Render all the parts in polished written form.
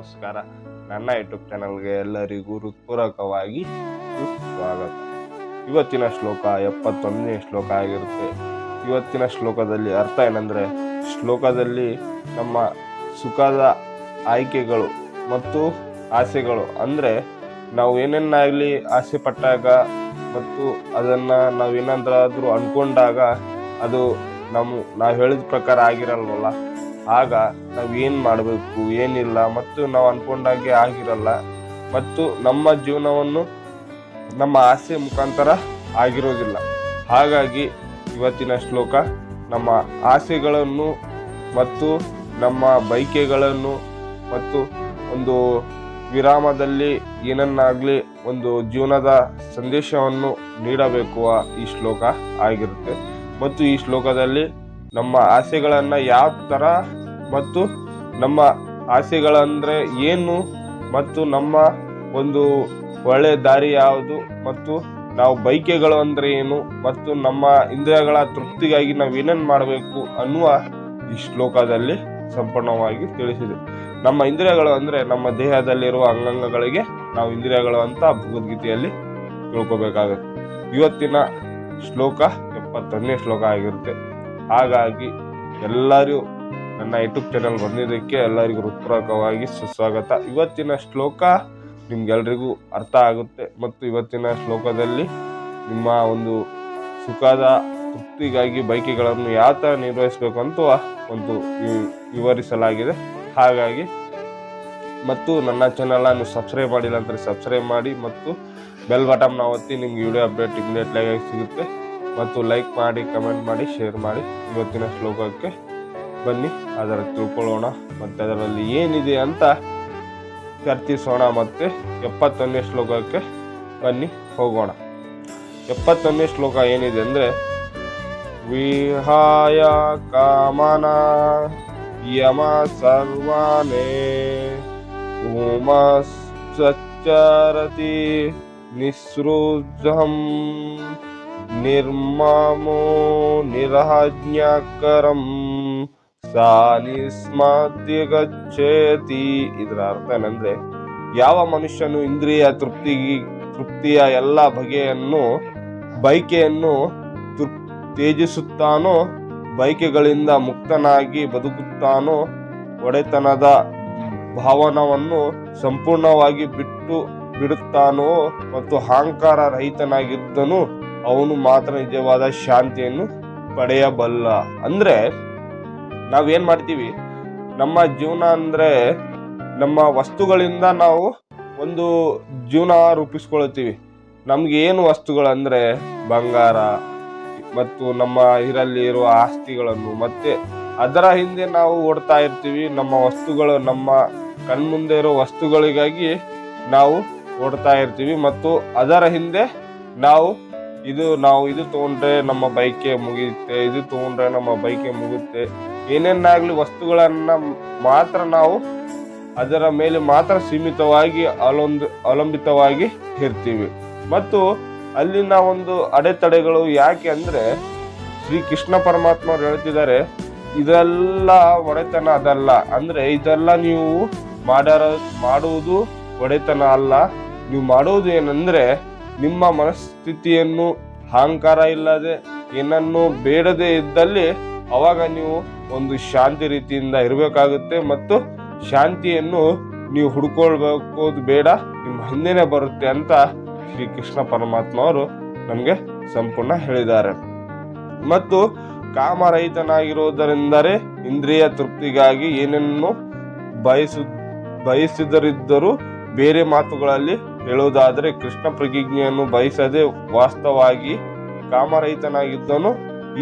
ನಮಸ್ಕಾರ. ನನ್ನ ಯೂಟ್ಯೂಬ್ ಚಾನಲ್ಗೆ ಎಲ್ಲರಿಗೂ ಹೃತ್ಪೂರ್ವಕವಾಗಿ ಸ್ವಾಗತ. ಇವತ್ತಿನ ಶ್ಲೋಕ 71ನೇ ಶ್ಲೋಕ ಆಗಿರುತ್ತೆ. ಇವತ್ತಿನ ಶ್ಲೋಕದಲ್ಲಿ ಅರ್ಥ ಏನಂದರೆ, ಶ್ಲೋಕದಲ್ಲಿ ನಮ್ಮ ಸುಖದ ಆಯ್ಕೆಗಳು ಮತ್ತು ಆಸೆಗಳು, ಅಂದರೆ ನಾವು ಏನನ್ನಾಗಲಿ ಆಸೆ ಪಟ್ಟಾಗ ಮತ್ತು ಅದನ್ನು ನಾವೇನಾದ್ರೂ ಅಂದ್ಕೊಂಡಾಗ ಅದು ನಾವು ಹೇಳಿದ ಪ್ರಕಾರ ಆಗಿರಲ್ವಲ್ಲ, ಆಗ ನಾವು ಏನು ಮಾಡಬೇಕು ಏನಿಲ್ಲ ಮತ್ತು ನಾವು ಅಂದ್ಕೊಂಡಾಗೆ ಆಗಿರಲ್ಲ ಮತ್ತು ನಮ್ಮ ಜೀವನವನ್ನು ನಮ್ಮ ಆಸೆ ಮುಖಾಂತರ ಆಗಿರೋದಿಲ್ಲ. ಹಾಗಾಗಿ ಇವತ್ತಿನ ಶ್ಲೋಕ ನಮ್ಮ ಆಸೆಗಳನ್ನು ಮತ್ತು ನಮ್ಮ ಬಯಕೆಗಳನ್ನು ಮತ್ತು ಒಂದು ವಿರಾಮದಲ್ಲಿ ಏನನ್ನಾಗಲಿ ಒಂದು ಜೀವನದ ಸಂದೇಶವನ್ನು ನೀಡಬೇಕು ಈ ಶ್ಲೋಕ ಆಗಿರುತ್ತೆ. ಮತ್ತು ಈ ಶ್ಲೋಕದಲ್ಲಿ ನಮ್ಮ ಆಸೆಗಳನ್ನು ಯಾವ ಥರ ಮತ್ತು ನಮ್ಮ ಆಸೆಗಳಂದರೆ ಏನು ಮತ್ತು ನಮ್ಮ ಒಂದು ಒಳ್ಳೆಯ ದಾರಿ ಯಾವುದು ಮತ್ತು ನಾವು ಬಯಕೆಗಳು ಅಂದರೆ ಏನು ಮತ್ತು ನಮ್ಮ ಇಂದ್ರಿಯಗಳ ತೃಪ್ತಿಗಾಗಿ ನಾವು ಏನೇನು ಮಾಡಬೇಕು ಅನ್ನುವ ಈ ಶ್ಲೋಕದಲ್ಲಿ ಸಂಪೂರ್ಣವಾಗಿ ತಿಳಿಸಿದೆ. ನಮ್ಮ ಇಂದ್ರಿಯಗಳು ಅಂದರೆ ನಮ್ಮ ದೇಹದಲ್ಲಿರುವ ಅಂಗಾಂಗಗಳಿಗೆ ನಾವು ಇಂದ್ರಿಯಗಳು ಅಂತ ಭಗವದ್ಗೀತೆಯಲ್ಲಿ ತಿಳ್ಕೊಬೇಕಾಗುತ್ತೆ. ಇವತ್ತಿನ ಶ್ಲೋಕ 71ನೇ ಶ್ಲೋಕ ಆಗಿರುತ್ತೆ. ಹಾಗಾಗಿ ಎಲ್ಲರೂ ನನ್ನ ಯೂಟ್ಯೂಬ್ ಚಾನಲ್ ಬಂದಿದ್ದಕ್ಕೆ ಎಲ್ಲರಿಗೂ ಹೃತ್ಪೂರ್ವಕವಾಗಿ ಸುಸ್ವಾಗತ. ಇವತ್ತಿನ ಶ್ಲೋಕ ನಿಮ್ಗೆಲ್ರಿಗೂ ಅರ್ಥ ಆಗುತ್ತೆ ಮತ್ತು ಇವತ್ತಿನ ಶ್ಲೋಕದಲ್ಲಿ ನಿಮ್ಮ ಒಂದು ಸುಖದ ತೃಪ್ತಿಗಾಗಿ ಬಯಕೆಗಳನ್ನು ಯಾವ ಥರ ನಿರ್ವಹಿಸಬೇಕು ಅಂತ ಒಂದು ವಿವರಿಸಲಾಗಿದೆ. ಹಾಗಾಗಿ ಮತ್ತು ನನ್ನ ಚಾನಲನ್ನು ಸಬ್ಸ್ಕ್ರೈಬ್ ಮಾಡಿಲ್ಲ ಅಂದರೆ ಸಬ್ಸ್ಕ್ರೈಬ್ ಮಾಡಿ ಮತ್ತು ಬೆಲ್ ಬಟನ್ನ ಒತ್ತಿ ನಿಮ್ಗೆ ವಿಡಿಯೋ ಅಪ್ಡೇಟ್ ಇಮಿಡಿಯೇಟ್ಲಾಗಿ ಸಿಗುತ್ತೆ. ಮತ್ತು ಲೈಕ್ ಮಾಡಿ, ಕಮೆಂಟ್ ಮಾಡಿ, ಶೇರ್ ಮಾಡಿ. ಇವತ್ತಿನ ಶ್ಲೋಕಕ್ಕೆ ಬನ್ನಿ, ಅದರ ತಿಳ್ಕೊಳ್ಳೋಣ ಮತ್ತು ಅದರಲ್ಲಿ ಏನಿದೆ ಅಂತ ಚರ್ಚಿಸೋಣ. ಮತ್ತು 71ನೇ ಶ್ಲೋಕಕ್ಕೆ ಬನ್ನಿ ಹೋಗೋಣ. 71ನೇ ಶ್ಲೋಕ ಏನಿದೆ ಅಂದರೆ, ವಿಹಾಯ ಕಾಮನ ಯಮ ಸರ್ವಾನೇ ಉಮಶ್ಚರತಿ ನಿಸೃಜಂ ನಿರ್ಮಮೋ ನಿರಹಜ್ಞಾಕರಂ ಸಾ ನಿಸ್ಮದ್ಯಗಚ್ಚೇತಿ. ಇದರ ಅರ್ಥ ಏನಂದ್ರೆ, ಯಾವ ಮನುಷ್ಯನು ಇಂದ್ರಿಯ ತೃಪ್ತಿಯ ಎಲ್ಲ ಬಯಕೆಯನ್ನು ತ್ಯಜಿಸುತ್ತಾನೋ, ಬಯಕೆಗಳಿಂದ ಮುಕ್ತನಾಗಿ ಬದುಕುತ್ತಾನೋ, ಒಡೆತನದ ಭಾವನವನ್ನು ಸಂಪೂರ್ಣವಾಗಿ ಬಿಡುತ್ತಾನೋ ಮತ್ತು ಅಹಂಕಾರ ರಹಿತನಾಗಿದ್ದನು, ಅವನು ಮಾತ್ರ ನಿಜವಾದ ಶಾಂತಿಯನ್ನು ಪಡೆಯಬಲ್ಲ. ಅಂದ್ರೆ ನಾವೇನ್ ಮಾಡ್ತೀವಿ, ನಮ್ಮ ಜೀವನ ಅಂದ್ರೆ ನಮ್ಮ ವಸ್ತುಗಳಿಂದ ನಾವು ಒಂದು ಜೀವನ ರೂಪಿಸ್ಕೊಳ್ತೀವಿ. ನಮ್ಗೆ ಏನು ವಸ್ತುಗಳಂದ್ರೆ ಬಂಗಾರ ಮತ್ತು ನಮ್ಮ ಇದರಲ್ಲಿ ಇರುವ ಆಸ್ತಿಗಳನ್ನು, ಮತ್ತೆ ಅದರ ಹಿಂದೆ ನಾವು ಓಡ್ತಾ ಇರ್ತೀವಿ. ನಮ್ಮ ವಸ್ತುಗಳು, ನಮ್ಮ ಕಣ್ಮುಂದೆ ಇರೋ ವಸ್ತುಗಳಿಗಾಗಿ ನಾವು ಓಡ್ತಾ ಇರ್ತೀವಿ ಮತ್ತು ಅದರ ಹಿಂದೆ ನಾವು ಇದು ತಗೊಂಡ್ರೆ ನಮ್ಮ ಬೈಕೆ ಮುಗಿಯುತ್ತೆ, ಇದು ತಗೊಂಡ್ರೆ ನಮ್ಮ ಬೈಕೆ ಮುಗುತ್ತೆ, ಏನೇನಾಗ್ಲಿ ವಸ್ತುಗಳನ್ನ ಮಾತ್ರ ನಾವು ಅದರ ಮೇಲೆ ಮಾತ್ರ ಸೀಮಿತವಾಗಿ ಅವಲಂಬಿತವಾಗಿ ಇರ್ತೀವಿ. ಮತ್ತು ಅಲ್ಲಿನ ಒಂದು ಅಡೆತಡೆಗಳು ಯಾಕೆ ಅಂದ್ರೆ, ಶ್ರೀ ಕೃಷ್ಣ ಪರಮಾತ್ಮ ಹೇಳ್ತಿದ್ದಾರೆ, ಇದೆಲ್ಲ ಒಡೆತನ ಅದಲ್ಲ. ಅಂದ್ರೆ ಇದೆಲ್ಲ ನೀವು ಮಾಡುವುದು ಒಡೆತನ ಅಲ್ಲ. ನೀವು ಮಾಡುವುದು ಏನಂದ್ರೆ, ನಿಮ್ಮ ಮನಸ್ಥಿತಿಯನ್ನು ಅಹಂಕಾರ ಇಲ್ಲದೆ ಏನನ್ನು ಬೇಡದೇ ಇದ್ದಲ್ಲಿ ಅವಾಗ ನೀವು ಒಂದು ಶಾಂತಿ ರೀತಿಯಿಂದ ಇರಬೇಕಾಗುತ್ತೆ. ಮತ್ತು ಶಾಂತಿಯನ್ನು ನೀವು ಹುಡ್ಕೊಳ್ಬೇಕು ಬೇಡ, ನಿಮ್ಮ ಹಿಂದೆನೆ ಬರುತ್ತೆ ಅಂತ ಶ್ರೀ ಕೃಷ್ಣ ಪರಮಾತ್ಮ ಅವರು ನಮಗೆ ಸಂಪೂರ್ಣ ಹೇಳಿದ್ದಾರೆ. ಮತ್ತು ಕಾಮರಹಿತನಾಗಿರುವುದರಿಂದರೆ ಇಂದ್ರಿಯ ತೃಪ್ತಿಗಾಗಿ ಏನನ್ನು ಬಯಸಿದರಿದ್ದರೂ, ಬೇರೆ ಮಾತುಗಳಲ್ಲಿ ಹೇಳುವುದಾದರೆ ಕೃಷ್ಣ ಪ್ರತಿಜ್ಞೆಯನ್ನು ಬಯಸದೆ ವಾಸ್ತವವಾಗಿ ಕಾಮರಹಿತನಾಗಿದ್ದನು.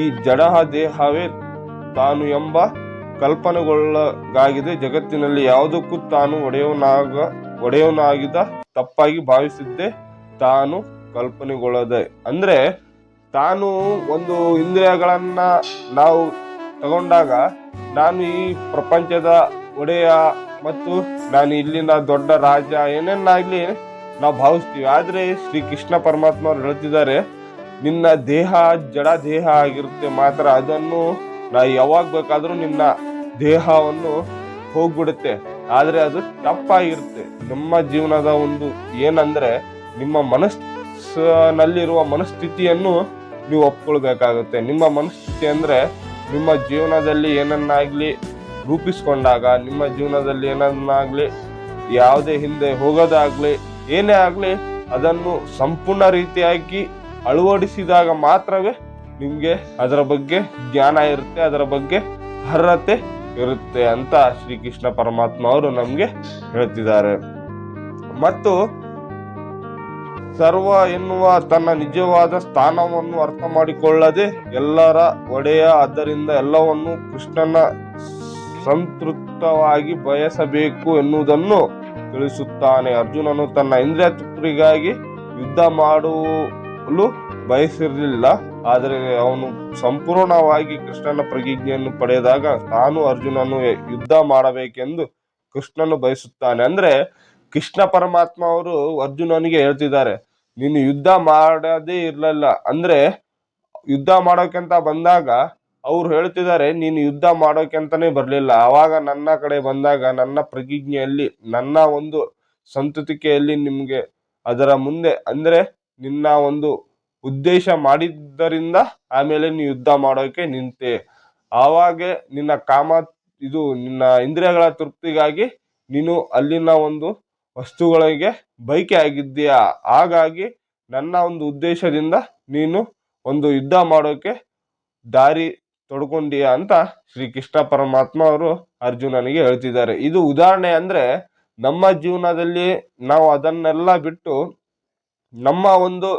ಈ ಜಡ ದೇಹವೇ ತಾನು ಎಂಬ ಕಲ್ಪನೆಗೊಳಗಾಗಿದೆ. ಜಗತ್ತಿನಲ್ಲಿ ಯಾವುದಕ್ಕೂ ತಾನು ಒಡೆಯವನಾಗಿದ್ದ ತಪ್ಪಾಗಿ ಭಾವಿಸಿದ್ದೆ ತಾನು ಕಲ್ಪನೆಗೊಳ್ಳದೆ. ಅಂದ್ರೆ ತಾನು ಒಂದು ಇಂದ್ರಿಯಗಳನ್ನ ನಾವು ತಗೊಂಡಾಗ ನಾನು ಈ ಪ್ರಪಂಚದ ಒಡೆಯ ಮತ್ತು ನಾನು ಇಲ್ಲಿನ ದೊಡ್ಡ ರಾಜ ಏನೇನಾಗ್ಲಿ ನಾವು ಭಾವಿಸ್ತೀವಿ. ಆದ್ರೆ ಶ್ರೀ ಕೃಷ್ಣ ಪರಮಾತ್ಮ ಅವರು ಹೇಳ್ತಿದ್ದಾರೆ, ನಿನ್ನ ದೇಹ ಜಡ ದೇಹ ಆಗಿರುತ್ತೆ ಮಾತ್ರ. ಅದನ್ನು ನಾ ಯಾವಾಗ ಬೇಕಾದ್ರೂ ನಿನ್ನ ದೇಹವನ್ನು ಹೋಗ್ಬಿಡುತ್ತೆ. ಆದ್ರೆ ಅದು ತಪ್ಪಾಗಿರುತ್ತೆ. ನಿಮ್ಮ ಜೀವನದ ಒಂದು ಏನಂದ್ರೆ ನಿಮ್ಮ ಮನಸ್ಸಿನಲ್ಲಿರುವ ಮನಸ್ಥಿತಿಯನ್ನು ನೀವು ಒಪ್ಕೊಳ್ಬೇಕಾಗುತ್ತೆ. ನಿಮ್ಮ ಮನಸ್ಥಿತಿ ಅಂದ್ರೆ ನಿಮ್ಮ ಜೀವನದಲ್ಲಿ ಏನನ್ನಾಗ್ಲಿ ರೂಪಿಸ್ಕೊಂಡಾಗ, ನಿಮ್ಮ ಜೀವನದಲ್ಲಿ ಏನನ್ನಾಗ್ಲಿ ಯಾವುದೇ ಹಿಂದೆ ಹೋಗೋದಾಗ್ಲಿ ಏನೇ ಆಗ್ಲಿ ಅದನ್ನು ಸಂಪೂರ್ಣ ರೀತಿಯಾಗಿ ಅಳವಡಿಸಿದಾಗ ಮಾತ್ರವೇ ನಿಮ್ಗೆ ಅದರ ಬಗ್ಗೆ ಜ್ಞಾನ ಇರುತ್ತೆ, ಅದರ ಬಗ್ಗೆ ಅರ್ಹತೆ ಇರುತ್ತೆ ಅಂತ ಶ್ರೀಕೃಷ್ಣ ಪರಮಾತ್ಮ ಅವರು ನಮ್ಗೆ ಹೇಳ್ತಿದ್ದಾರೆ. ಮತ್ತು ಸರ್ವ ಎನ್ನುವ ತನ್ನ ನಿಜವಾದ ಸ್ಥಾನವನ್ನು ಅರ್ಥ ಮಾಡಿಕೊಳ್ಳದೆ ಎಲ್ಲರ ಒಡೆಯ, ಆದ್ದರಿಂದ ಎಲ್ಲವನ್ನು ಕೃಷ್ಣನ ಸಂತೃಪ್ತವಾಗಿ ಬಯಸಬೇಕು ಎನ್ನುವುದನ್ನು ತಿಳಿಸುತ್ತಾನೆ. ಅರ್ಜುನನು ತನ್ನ ಇಂದ್ರಿಯ ತೃಪ್ತಿಗಾಗಿ ಯುದ್ಧ ಮಾಡಲು ಬಯಸಿರಲಿಲ್ಲ, ಆದರೆ ಅವನು ಸಂಪೂರ್ಣವಾಗಿ ಕೃಷ್ಣನ ಪ್ರತಿಜ್ಞೆಯನ್ನು ಪಡೆದಾಗ ತಾನು ಅರ್ಜುನನು ಯುದ್ಧ ಮಾಡಬೇಕೆಂದು ಕೃಷ್ಣನು ಬಯಸುತ್ತಾನೆ. ಅಂದ್ರೆ ಕೃಷ್ಣ ಪರಮಾತ್ಮ ಅವರು ಅರ್ಜುನನಿಗೆ ಹೇಳ್ತಿದ್ದಾರೆ, ನೀನು ಯುದ್ಧ ಮಾಡದೇ ಇರ್ಲಿಲ್ಲ, ಅಂದ್ರೆ ಯುದ್ಧ ಮಾಡೋಕೆಂತ ಬಂದಾಗ ಅವ್ರು ಹೇಳ್ತಿದ್ದಾರೆ ನೀನು ಯುದ್ಧ ಮಾಡೋಕೆಂತಾನೆ ಬರ್ಲಿಲ್ಲ, ಆವಾಗ ನನ್ನ ಕಡೆ ಬಂದಾಗ ನನ್ನ ಪ್ರತಿಜ್ಞೆಯಲ್ಲಿ ನನ್ನ ಒಂದು ಸಂತತಿಕೆಯಲ್ಲಿ ನಿಮ್ಗೆ ಅದರ ಮುಂದೆ ಅಂದ್ರೆ ನಿನ್ನ ಒಂದು ಉದ್ದೇಶ ಮಾಡಿದ್ದರಿಂದ ಆಮೇಲೆ ನೀ ಯುದ್ಧ ಮಾಡೋಕೆ ನಿಂತೆ, ಆವಾಗ ನಿನ್ನ ನಿನ್ನ ಇಂದ್ರಿಯಗಳ ತೃಪ್ತಿಗಾಗಿ ನೀನು ಅಲ್ಲಿನ ಒಂದು ವಸ್ತುಗಳಿಗೆ ಬೈಕೆ ಆಗಿದ್ದೀಯಾ, ಹಾಗಾಗಿ ನನ್ನ ಒಂದು ಉದ್ದೇಶದಿಂದ ನೀನು ಒಂದು ಯುದ್ಧ ಮಾಡೋಕೆ ದಾರಿ ತೊಡ್ಕೊಂಡೀಯ ಅಂತ ಶ್ರೀಕೃಷ್ಣ ಪರಮಾತ್ಮ ಅವರು ಅರ್ಜುನನಿಗೆ ಹೇಳ್ತಿದ್ದಾರೆ. ಇದು ಉದಾಹರಣೆ. ಅಂದ್ರೆ ನಮ್ಮ ಜೀವನದಲ್ಲಿ ನಾವು ಅದನ್ನೆಲ್ಲ ಬಿಟ್ಟು ನಮ್ಮ ಒಂದು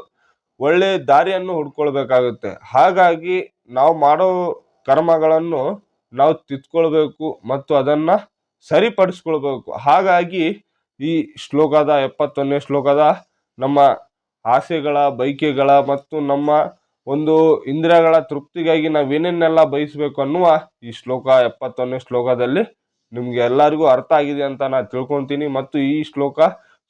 ಒಳ್ಳೆ ದಾರಿಯನ್ನು ಹುಡ್ಕೊಳ್ಬೇಕಾಗುತ್ತೆ. ಹಾಗಾಗಿ ನಾವು ಮಾಡೋ ಕರ್ಮಗಳನ್ನು ನಾವು ತಿದ್ಕೊಳ್ಬೇಕು ಮತ್ತು ಅದನ್ನ ಸರಿಪಡಿಸ್ಕೊಳ್ಬೇಕು. ಹಾಗಾಗಿ ಈ ಶ್ಲೋಕದ 71ನೇ ಶ್ಲೋಕದ ನಮ್ಮ ಆಸೆಗಳ, ಬೈಕೆಗಳ ಮತ್ತು ನಮ್ಮ ಒಂದು ಇಂದ್ರಿಯಗಳ ತೃಪ್ತಿಗಾಗಿ ನಾವೇನೇನೆಲ್ಲ ಬಯಸ್ಬೇಕು ಅನ್ನುವ ಈ ಶ್ಲೋಕ 71ನೇ ಶ್ಲೋಕದಲ್ಲಿ ನಿಮ್ಗೆ ಎಲ್ಲರಿಗೂ ಅರ್ಥ ಆಗಿದೆ ಅಂತ ನಾನು ತಿಳ್ಕೊಂತೀನಿ. ಮತ್ತು ಈ ಶ್ಲೋಕ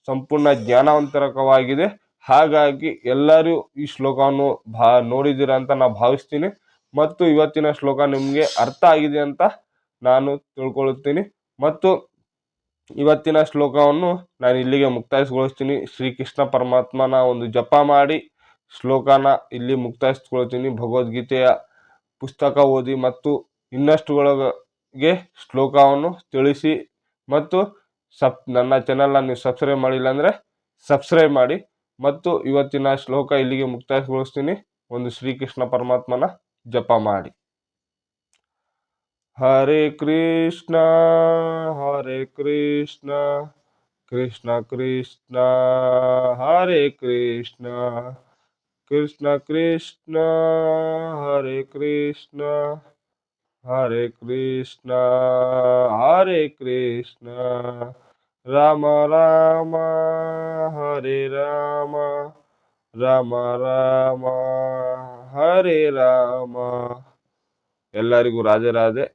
ಸಂಪೂರ್ಣ ಜ್ಞಾನವಂತರಕವಾಗಿದೆ. ಹಾಗಾಗಿ ಎಲ್ಲರೂ ಈ ಶ್ಲೋಕವನ್ನು ನೋಡಿದಿರ ಅಂತ ನಾನು ಭಾವಿಸ್ತೀನಿ. ಮತ್ತು ಇವತ್ತಿನ ಶ್ಲೋಕ ನಿಮ್ಗೆ ಅರ್ಥ ಆಗಿದೆ ಅಂತ ನಾನು ತಿಳ್ಕೊಳ್ತೀನಿ. ಮತ್ತು ಇವತ್ತಿನ ಶ್ಲೋಕವನ್ನು ನಾನು ಇಲ್ಲಿಗೆ ಮುಕ್ತಾಯಗೊಳಿಸ್ತೀನಿ. ಶ್ರೀಕೃಷ್ಣ ಪರಮಾತ್ಮನ ಒಂದು ಜಪ ಮಾಡಿ ಶ್ಲೋಕನ ಇಲ್ಲಿ ಮುಕ್ತಾಯಿಸ್ಕೊಳ್ತೀನಿ. ಭಗವದ್ಗೀತೆಯ ಪುಸ್ತಕ ಓದಿ ಮತ್ತು ಇನ್ನಷ್ಟುಗಳಿಗೆ ಶ್ಲೋಕವನ್ನು ತಿಳಿಸಿ ಮತ್ತು ನನ್ನ ಚಾನಲ್ನ ನೀವು ಸಬ್ಸ್ಕ್ರೈಬ್ ಮಾಡಿಲ್ಲ ಅಂದರೆ ಸಬ್ಸ್ಕ್ರೈಬ್ ಮಾಡಿ. ಮತ್ತು ಇವತ್ತಿನ ಶ್ಲೋಕ ಇಲ್ಲಿಗೆ ಮುಕ್ತಾಯಗೊಳಿಸ್ತೀನಿ. ಒಂದು ಶ್ರೀಕೃಷ್ಣ ಪರಮಾತ್ಮನ ಜಪ ಮಾಡಿ. ಹರೇ ಕೃಷ್ಣ ಹರೇ ಕೃಷ್ಣ ಕೃಷ್ಣ ಕೃಷ್ಣ ಹರೇ ಕೃಷ್ಣ ಕೃಷ್ಣ ಕೃಷ್ಣ ಹರೇ ಕೃಷ್ಣ ಹರೇ ಕೃಷ್ಣ ಹರೇ ಕೃಷ್ಣ ರಾಮ ರಾಮ ಹರೇ ರಾಮ ರಾಮ ರಾಮ ಹರೇ ರಾಮ. ಎಲ್ಲರಿಗೂ ರಾಧೆ ರಾಧೆ.